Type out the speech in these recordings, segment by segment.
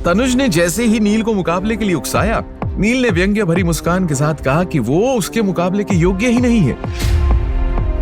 तनुज ने जैसे ही नील को मुकाबले के लिए उकसाया, नील ने व्यंग्य भरी मुस्कान के साथ कहा कि वो उसके मुकाबले के योग्य ही नहीं है।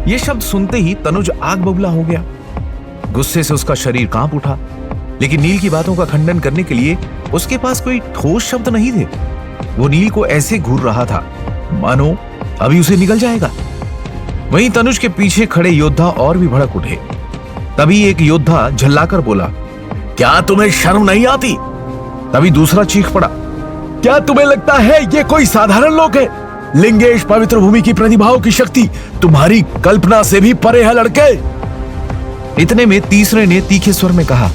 ये शब्द सुनते ही तनुज आग बबूला हो गया। गुस्से से उसका शरीर कांप उठा, लेकिन नील की बातों का खंडन करने के लिए उसके पास कोई ठोस शब्द नहीं थे। वो नील को ऐसे घूर रहा था मानो अभी उसे निगल जाएगा। वहीं तनुज के पीछे खड़े योद्धा और भी भड़क उठे। तभी एक योद्धा झल्लाकर बोला, क्या तुम्हें शर्म नहीं आती? तभी दूसरा चीख पड़ा, क्या तुम्हें लगता है ये कोई साधारण लोग है? लिंगेश पवित्र भूमि की प्रतिभाओं की शक्ति तुम्हारी कल्पना से भी परे है लड़के। इतने में तीसरे ने तीखे स्वर में कहा,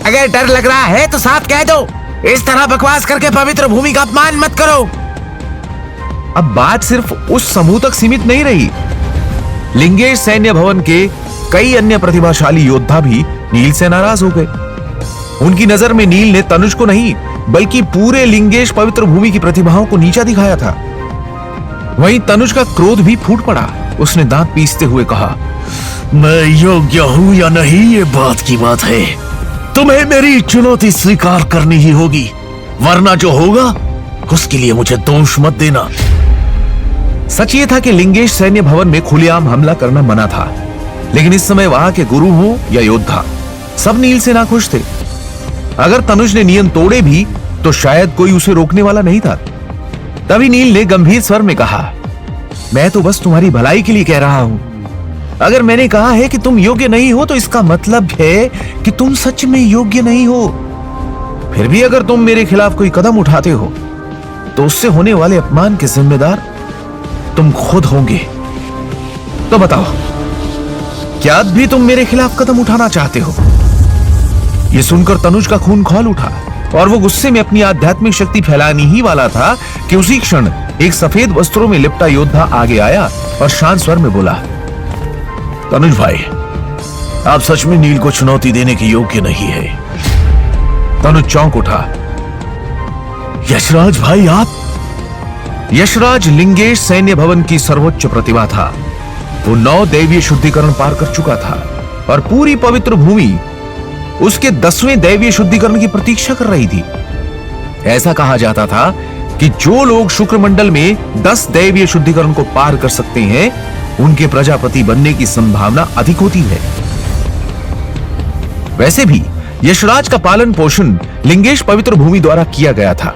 अगर डर लग रहा है तो साफ कह दो, इस तरह बकवास करके पवित्र भूमि का अपमान मत करो। अब बात सिर्फ उस समूह तक सीमित नहीं रही। लिंगेश सैन्य भवन के कई अन्य प्रतिभाशाली योद्धा भी नील से नाराज हो गए। उनकी नजर में नील ने तनुज को नहीं बल्कि पूरे लिंगेश पवित्र भूमि की प्रतिभाओं को नीचा दिखाया था। वहीं तनुज का क्रोध भी फूट पड़ा। उसने दांत पीसते हुए कहा, मैं योग्य हूं या नहीं ये बात की बात है। तुम्हें मेरी चुनौती स्वीकार करनी ही होगी, वरना जो होगा उसके लिए मुझे दोष मत देना। सच ये था कि लिंगेश सैन्य भवन में खुलेआम हमला करना मना था, लेकिन इस समय वहां के गुरु हो या योद्धा, सब नील से नाखुश थे। अगर तनुज ने नियम तोड़े भी तो शायद कोई उसे रोकने वाला नहीं था। तभी नील ने गंभीर स्वर में कहा, मैं तो बस तुम्हारी भलाई के लिए कह रहा हूं। अगर मैंने कहा है कि तुम योग्य नहीं हो तो इसका मतलब है कि तुम सच में योग्य नहीं हो। फिर भी अगर तुम मेरे खिलाफ कोई कदम उठाते हो तो उससे होने वाले अपमान के जिम्मेदार तुम खुद होंगे। तो बताओ, क्या अब भी तुम मेरे खिलाफ कदम उठाना चाहते हो? यह सुनकर तनुज का खून खौल उठा और वो गुस्से में अपनी आध्यात्मिक शक्ति फैलानी ही वाला था कि उसी क्षण एक सफेद वस्त्रों में लिपटा योद्धा आगे आया और शांत स्वर में बोला, तनुज भाई, आप सच में नील को चुनौती देने के योग्य नहीं है। तनुज चौंक उठा। यशराज भाई आप? यशराज लिंगेश सैन्य भवन की सर्वोच्च प्रतिभा था। वो 9 दैवीय शुद्धिकरण पार कर चुका था और पूरी पवित्र भूमि उसके 10वें दैवीय शुद्धिकरण की प्रतीक्षा कर रही थी। ऐसा कहा जाता था कि जो लोग शुक्र मंडल में 10 दैवीय शुद्धिकरण को पार कर सकते हैं उनके प्रजापति बनने की संभावना अधिक होती है। वैसे भी यशराज का पालन पोषण लिंगेश पवित्र भूमि द्वारा किया गया था।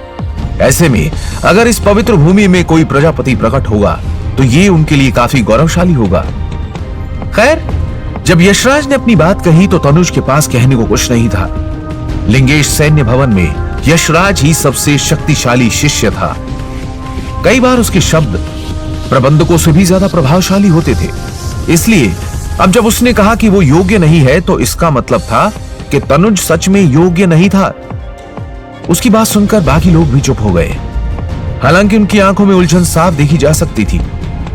ऐसे में अगर इस पवित्र भूमि में कोई प्रजापति प्रकट होगा तो ये उनके लिए काफी गौरवशाली होगा। खैर, जब यशराज ने अपनी बात कही तो तनुज के पास कहने को कुछ नहीं था। लिंगेश सैन्य भवन में यशराज ही सबसे शक्तिशाली शिष्य था। कई बार उसके शब्द प्रबंधकों से भी ज्यादा प्रभावशाली होते थे। इसलिए अब जब उसने कहा कि वो योग्य नहीं है तो इसका मतलब था कि तनुज सच में योग्य नहीं था। उसकी बात सुनकर बाकी लोग भी चुप हो गए। हालांकि उनकी आंखों में उलझन साफ देखी जा सकती थी,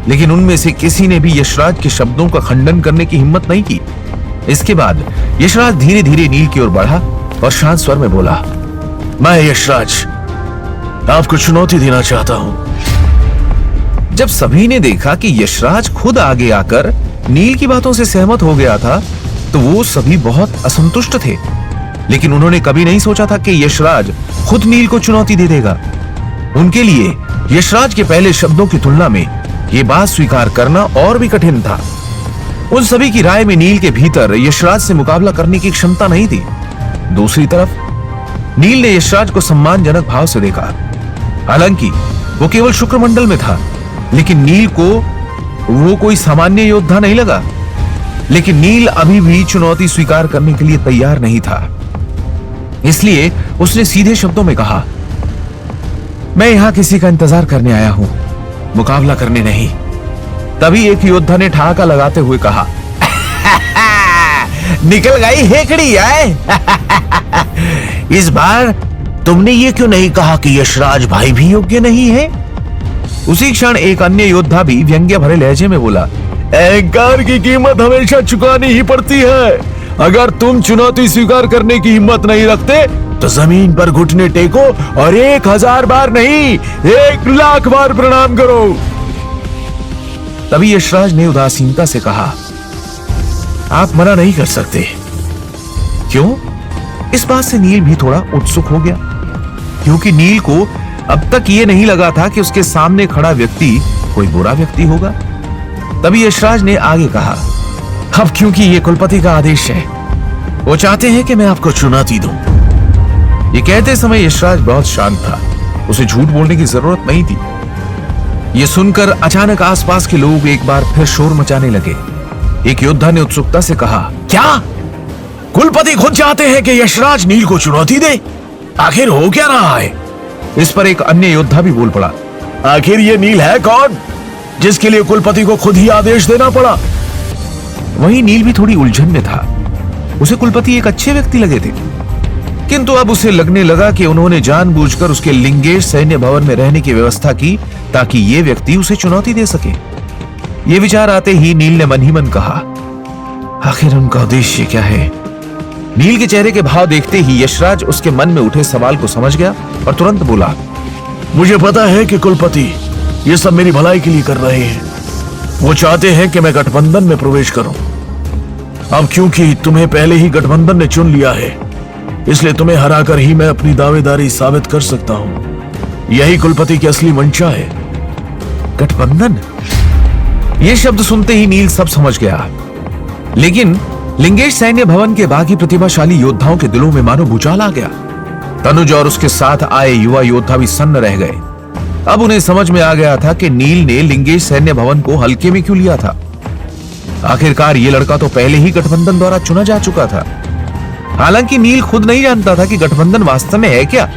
लेकिन उनमें से किसी ने भी यशराज के शब्दों का खंडन करने की हिम्मत नहीं की। इसके बाद यशराज धीरे धीरे नील की ओर बढ़ा और शांत स्वर में बोला, मैं यशराज आपको चुनौती देना चाहता हूं। जब सभी ने देखा कि यशराज खुद आगे आकर नील की बातों से सहमत हो गया था तो वो सभी बहुत असंतुष्ट थे, लेकिन उन्होंने कभी नहीं सोचा था कि यशराज खुद नील को चुनौती दे देगा। उनके लिए यशराज के पहले शब्दों की तुलना में यह बात स्वीकार करना और भी कठिन था। उन सभी की राय में नील के भीतर यशराज से मुकाबला करने की क्षमता नहीं थी। दूसरी तरफ नील ने यशराज को सम्मानजनक भाव से देखा। हालांकि वो केवल शुक्र मंडल में था, लेकिन नील को वो कोई सामान्य योद्धा नहीं लगा। लेकिन नील अभी भी चुनौती स्वीकार करने के लिए तैयार नहीं था। इसलिए उसने सीधे शब्दों में कहा, मैं यहां किसी का इंतजार करने आया हूं, मुकाबला करने नहीं। तभी एक योद्धा ने ठहाका लगाते हुए कहा, निकल गई हेकड़ी आए। इस बार तुमने ये क्यों नहीं कहा कि यशराज भाई भी योग्य नहीं है? उसी क्षण एक अन्य योद्धा भी व्यंग्य भरे लहजे में बोला, अहंकार की कीमत हमेशा चुकानी ही पड़ती है। अगर तुम चुनौती स्वीकार करने की हिम्मत नहीं रखते तो जमीन पर घुटने टेको और 1000 बार नहीं 1,00,000 बार प्रणाम करो। तभी यशराज ने उदासीनता से कहा, आप मना नहीं कर सकते। क्यों? इस बात से नील भी थोड़ा उत्सुक हो गया, क्योंकि नील को अब तक ये नहीं लगा था कि उसके सामने खड़ा व्यक्ति कोई बुरा व्यक्ति होगा। तभी यशराज ने आगे कहा, अब क्योंकि ये कुलपति का आदेश है, वो चाहते हैं कि मैं आपको चुनौती दूं। ये कहते समय यशराज बहुत शांत था, उसे झूठ बोलने की जरूरत नहीं थी। ये सुनकर अचानक आसपास के लोग एक बार फिर शोर मचाने लगे। एक योद्धा ने उत्सुकता से कहा, क्या कुलपति खुद चाहते हैं कि यशराज नील को चुनौती दे? आखिर हो क्या रहा है? इस पर एक अन्य योद्धा भी बोल पड़ा, आखिर ये नील है कौन जिसके लिए कुलपति को खुद ही आदेश देना पड़ा? वहीं नील भी थोड़ी उलझन में था। उसे कुलपति एक अच्छे व्यक्ति लगे थे, किंतु अब उसे लगने लगा कि उन्होंने जानबूझकर उसके लिंगेश सैन्य भवन में रहने की व्यवस्था की ताकि ये व्यक्ति उसे चुनौती दे सके। ये विचार आते ही नील ने मन ही मन कहा, आखिर उनका उद्देश्य क्या है? नील के चेहरे के भाव देखते ही यशराज उसके मन में उठे सवाल को समझ गया और तुरंत बोला, मुझे पता है कि कुलपति ये सब मेरी भलाई के लिए कर रहे हैं। वो चाहते हैं कि मैं गठबंधन में प्रवेश करूं। अब क्योंकि तुम्हें पहले ही गठबंधन ने चुन लिया है, इसलिए तुम्हें हराकर ही मैं अपनी दावेदारी साबित कर सकता हूं। यही कुलपति की असली मंशा है। गठबंधन? यह शब्द सुनते ही नील सब समझ गया, लेकिन लिंगेश सैन्य भवन के बाकी प्रतिभाशाली योद्धाओं के दिलों में मानो भूचाल आ गया। तनुज और उसके साथ आए युवा योद्धा भी सन्न रह गए। अब उन्हें समझ में आ गया था कि नील ने लिंगेश सैन्य भवन को हल्के में क्यों लिया था। आखिरकार ये लड़का तो पहले ही गठबंधन द्वारा चुना जा चुका था। हालांकि नील खुद नहीं जानता था कि गठबंधन वास्तव में है क्या,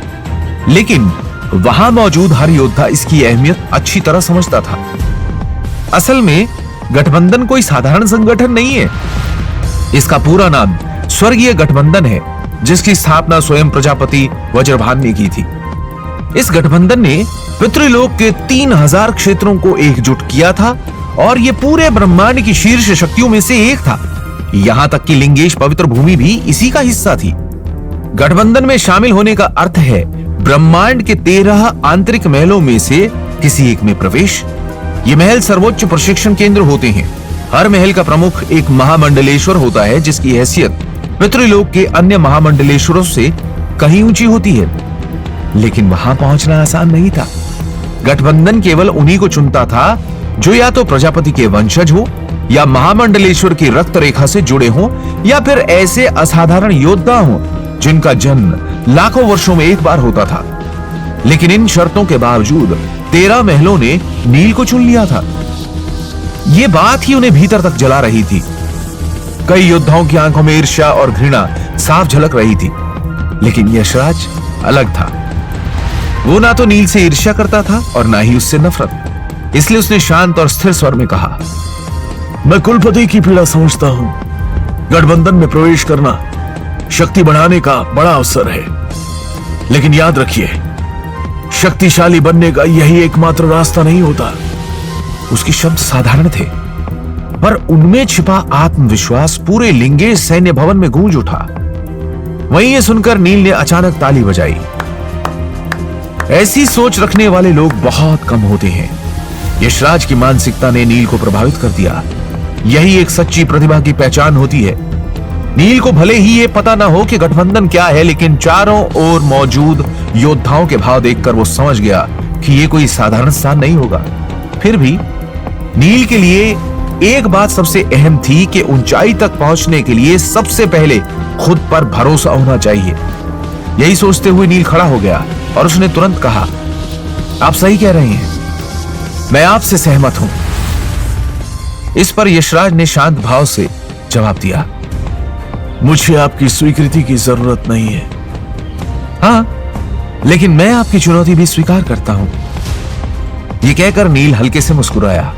लेकिन वहां मौजूद हर योद्धा इसकी अहमियत अच्छी तरह समझता था। असल में गठबंधन कोई साधारण संगठन नहीं है। इसका पूरा नाम स्वर्गीय गठबंधन है, जिसकी स्थापना स्वयं प्रजापति वज्रभान ने की थी। इस गठबंधन ने पितृलोक के 3000 क्षेत्रों को एकजुट किया था और ये पूरे ब्रह्मांड की शीर्ष शक्तियों में से एक था। यहां तक कि लिंगेश पवित्र भूमि भी इसी का हिस्सा थी। गठबंधन में शामिल होने का अर्थ है ब्रह्मांड के 13 आंतरिक महलों में से किसी एक में प्रवेश। ये महल सर्वोच्च प्रशिक्षण केंद्र होते हैं। हर महल का प्रमुख एक महामंडलेश्वर होता है, जिसकी हैसियत पितृलोक के अन्य महामंडलेश्वरों से कहीं ऊंची होती है। लेकिन वहां पहुंचना आसान नहीं था। गठबंधन केवल उन्हीं को चुनता था जो या तो प्रजापति के वंशज हो, या महामंडलेश्वर की रक्त रेखा से जुड़े हों, या फिर ऐसे असाधारण योद्धा हों जिनका जन्म लाखों वर्षों में एक बार होता था। लेकिन इन शर्तों के बावजूद 13 महलों ने नील को चुन लिया था। यह बात ही उन्हें भीतर तक जला रही थी। कई योद्धाओं की आंखों में ईर्ष्या और घृणा साफ झलक रही थी, लेकिन यशराज अलग था। वो ना तो नील से ईर्ष्या करता था और ना ही उससे नफरत। इसलिए उसने शांत और स्थिर स्वर में कहा, मैं कुलपति की पीड़ा समझता हूं। गठबंधन में प्रवेश करना शक्ति बढ़ाने का बड़ा अवसर है, लेकिन याद रखिए, शक्तिशाली बनने का यही एकमात्र रास्ता नहीं होता। उसके शब्द साधारण थे, पर उनमें छिपा आत्मविश्वास पूरे लिंगेश सैन्य भवन में गूंज उठा। वहीं ये सुनकर नील ने अचानक ताली बजाई। ऐसी सोच रखने वाले लोग बहुत कम होते हैं। यशराज की मानसिकता ने नील को प्रभावित कर दिया। यही एक सच्ची प्रतिभा की पहचान होती है। नील को भले ही ये पता ना हो कि गठबंधन क्या है, लेकिन चारों ओर मौजूद योद्धाओं के भाव देखकर वो समझ गया कि ये कोई साधारण स्थान नहीं होगा। फिर भी नील के लिए एक बात सबसे अहम थी कि ऊंचाई तक पहुंचने के लिए सबसे पहले खुद पर भरोसा होना चाहिए। यही सोचते हुए नील खड़ा हो गया और उसने तुरंत कहा, आप सही कह रहे हैं, मैं आपसे सहमत हूं। इस पर यशराज ने शांत भाव से जवाब दिया, मुझे आपकी स्वीकृति की जरूरत नहीं है। हां, लेकिन मैं आपकी चुनौती भी स्वीकार करता हूं। यह कहकर नील हल्के से मुस्कुराया।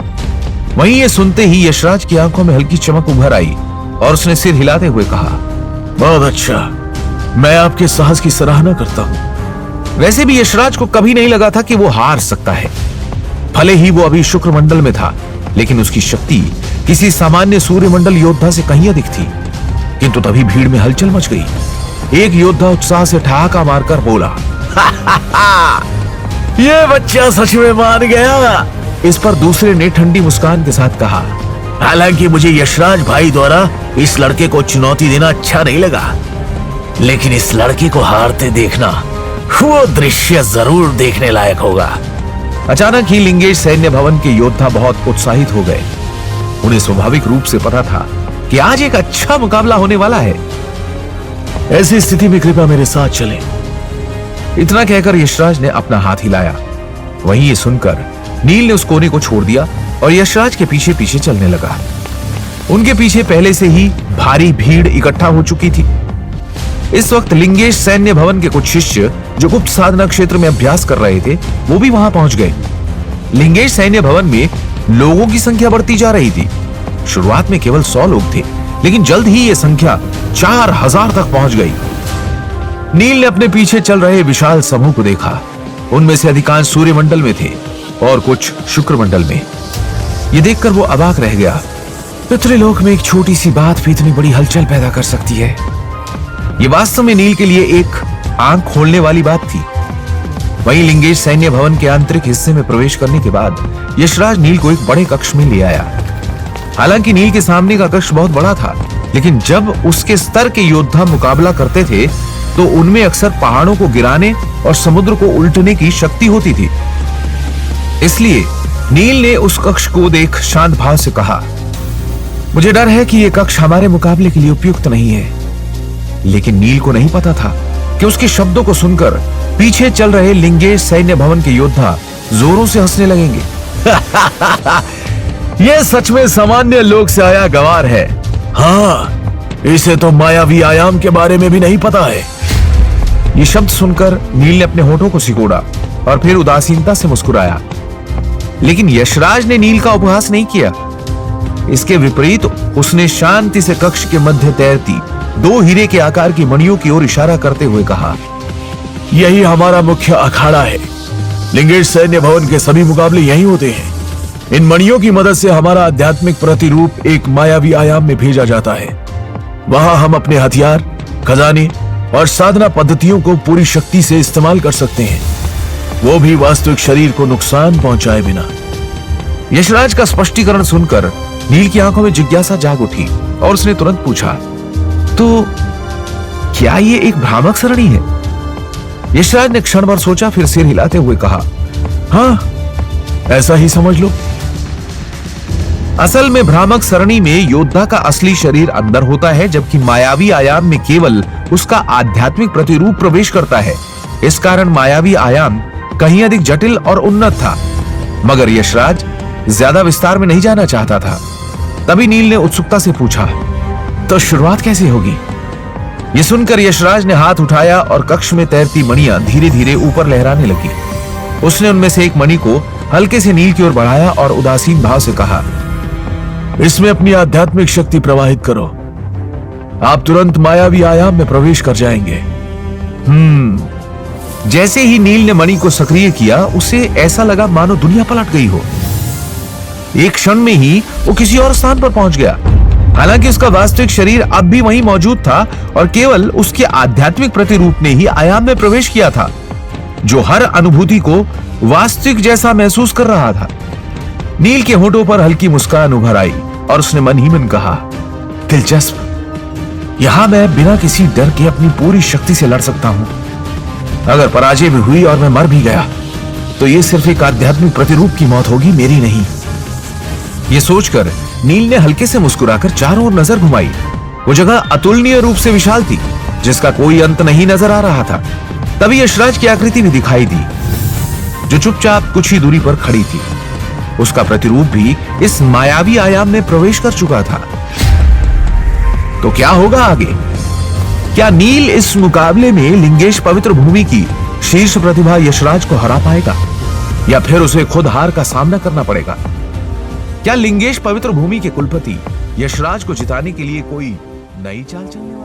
वहीं ये सुनते ही यशराज की आंखों में हल्की चमक उभर आई और उसने सिर हिलाते हुए कहा, बहुत अच्छा, मैं आपके साहस की सराहना करता हूं। वैसे भी यशराज को कभी नहीं लगा था कि वो हार सकता है। भले ही वो अभी शुक्र मंडल में था, लेकिन उसकी शक्ति किसी सामान्य सूर्यमंडल योद्धा से कहीं अधिक थी। किंतु तभी भीड़ में हलचल मच गई। एक योद्धा उत्साह से ठहाका मारकर बोला, ये बच्चा सच में मान गया। इस पर दूसरे ने ठंडी मुस्कान के साथ कहा, हालांकि मुझे यशराज भाई द्वारा इस लड़के को चुनौती देना अच्छा नहीं लगा। लेकिन इस लड़के को हारते देखना, वो दृश्य जरूर देखने लायक होगा। अचानक ही लिंगेश सैन्य भवन के योद्धा बहुत उत्साहित हो गए। उन्हें स्वाभाविक रूप से पता था कि आज एक अच्छा मुकाबला होने वाला है। ऐसी स्थिति में कृपया मेरे साथ चलें। इतना कहकर यशराज ने अपना हाथ हिलाया। वहीं ये सुनकर नील ने उस कोने को छोड़ दिया और यशराज के पीछे पीछे चलने लगा। उनके पीछे पहले से ही भारी भीड़ इकट्ठा हो चुकी थी। इस वक्त लिंगेश सैन्य भवन के कुछ शिष्य जो गुप्त साधना क्षेत्र में अभ्यास कर रहे थे, वो भी वहां पहुंच गए। लिंगेश सैन्य भवन में लोगों की संख्या बढ़ती जा रही थी। शुरुआत में केवल 100 लोग थे, लेकिन जल्द ही यह संख्या 4000 तक पहुंच गई। नील ने अपने पीछे चल रहे विशाल समूह को देखा। उनमें से अधिकांश सूर्यमंडल में थे और कुछ शुक्रमंडल में। यह देखकर वो अबाक रह गया। पितृलोक में एक छोटी सी बात भी इतनी बड़ी हलचल पैदा कर सकती है। यह वास्तव में नील के लिए एक आंख खोलने वाली बात थी। वहीं लिंगेश सैन्य भवन के आंतरिक हिस्से में प्रवेश करने के बाद यशराज नील को एक बड़े कक्ष में ले आया। हालांकि नील के सामने का कक्ष बहुत बड़ा था, लेकिन जब उसके स्तर के योद्धा मुकाबला करते थे तो उनमें अक्सर पहाड़ों को गिराने और समुद्र को उल्टने की शक्ति होती थी। इसलिए नील ने उस कक्ष को देख शांत भाव से कहा, मुझे डर है कि यह कक्ष हमारे मुकाबले के लिए उपयुक्त नहीं है। लेकिन नील को नहीं पता था कि उसके शब्दों को सुनकर पीछे चल रहे लिंगेश सैन्य भवन के योद्धा जोरों से हंसने लगेंगे। यह सच में सामान्य लोक से आया गवार है। हाँ, इसे तो मायावी आयाम के बारे में भी नहीं पता है। ये शब्द सुनकर नील ने अपने होठों को सिकोड़ा और फिर उदासीनता से मुस्कुराया। लेकिन यशराज ने नील का उपहास नहीं किया। इसके विपरीत उसने शांति से कक्ष के मध्य तैरती 2 हीरे के आकार की मणियों की ओर इशारा करते हुए कहा, यही हमारा मुख्य अखाड़ा है। लिंगेश सैन्य भवन के सभी मुकाबले यही होते हैं। इन मणियों की मदद से हमारा आध्यात्मिक प्रतिरूप एक मायावी आयाम में भेजा जाता है। वहां हम अपने हथियार, खजाने और साधना पद्धतियों को पूरी शक्ति से इस्तेमाल कर सकते हैं, वो भी वास्तविक शरीर को नुकसान पहुंचाए बिना। यशराज का स्पष्टीकरण सुनकर नील की आंखों में जिज्ञासा जाग उठी और उसने तुरंत पूछा, तो क्या ये एक भ्रामक सरणी है? यशराज ने क्षण भर सोचा, फिर सिर हिलाते हुए कहा, हाँ, ऐसा ही समझ लो। असल में भ्रामक सरणी में योद्धा का असली शरीर अंदर होता है, जबकि मायावी आयाम में केवल उसका आध्यात्मिक प्रतिरूप प्रवेश करता है। इस कारण मायावी आयाम कहीं अधिक जटिल और उन्नत था। मगर यशराज ज्यादा विस्तार में नहीं जाना चाहता था। तभी नील ने उत्सुकता से पूछा, तो शुरुआत कैसे होगी? यह सुनकर यशराज ने हाथ उठाया और कक्ष में तैरती मणियां धीरे धीरे ऊपर लहराने लगी। उसने उनमें से एक मणि को हल्के से नील की ओर बढ़ाया और उदासीन भाव से कहा, इसमें अपनी आध्यात्मिक शक्ति प्रवाहित करो। आप तुरंत मायावी आयाम में प्रवेश कर जाएंगे। जैसे ही नील ने मणि को सक्रिय किया, उसे ऐसा लगा मानो दुनिया पलट गई हो। एक क्षण में ही वो किसी और स्थान पर पहुंच गया। हालांकि उसका वास्तविक शरीर अब भी वहीं मौजूद था और केवल उसके आध्यात्मिक प्रतिरूप ने ही आयाम में प्रवेश किया था, जो हर अनुभूति को वास्तविक जैसा महसूस कर रहा था। नील के होठों पर हल्की मुस्कान उभर आई और उसने मन ही मन कहा, दिलचस्प, यहां मैं बिना किसी डर के अपनी पूरी शक्ति से लड़ सकता हूं। अगर पराजय भी हुई और मैं मर भी गया तो यह सिर्फ एक आध्यात्मिक प्रतिरूप की मौत होगी, मेरी नहीं। यह सोचकर नील ने हल्के से मुस्कुराकर चारों ओर नजर घुमाई। वो जगह अतुलनीय रूप से विशाल थी, जिसका कोई अंत नहीं नजर आ रहा था। तभी यशराज की आकृति भी दिखाई दी, जो चुपचाप कुछ ही दूरी पर खड़ी थी। उसका प्रतिरूप भी इस मायावी आयाम में प्रवेश कर चुका था। तो क्या होगा आगे? क्या नील इस मुकाबले में लिंगेश पवित्र भूमि की शीर्ष प्रतिभा यशराज को हरा पाएगा, या फिर उसे खुद हार का सामना करना पड़ेगा? क्या लिंगेश पवित्र भूमि के कुलपति यशराज को जिताने के लिए कोई नई चाल चलने वाली?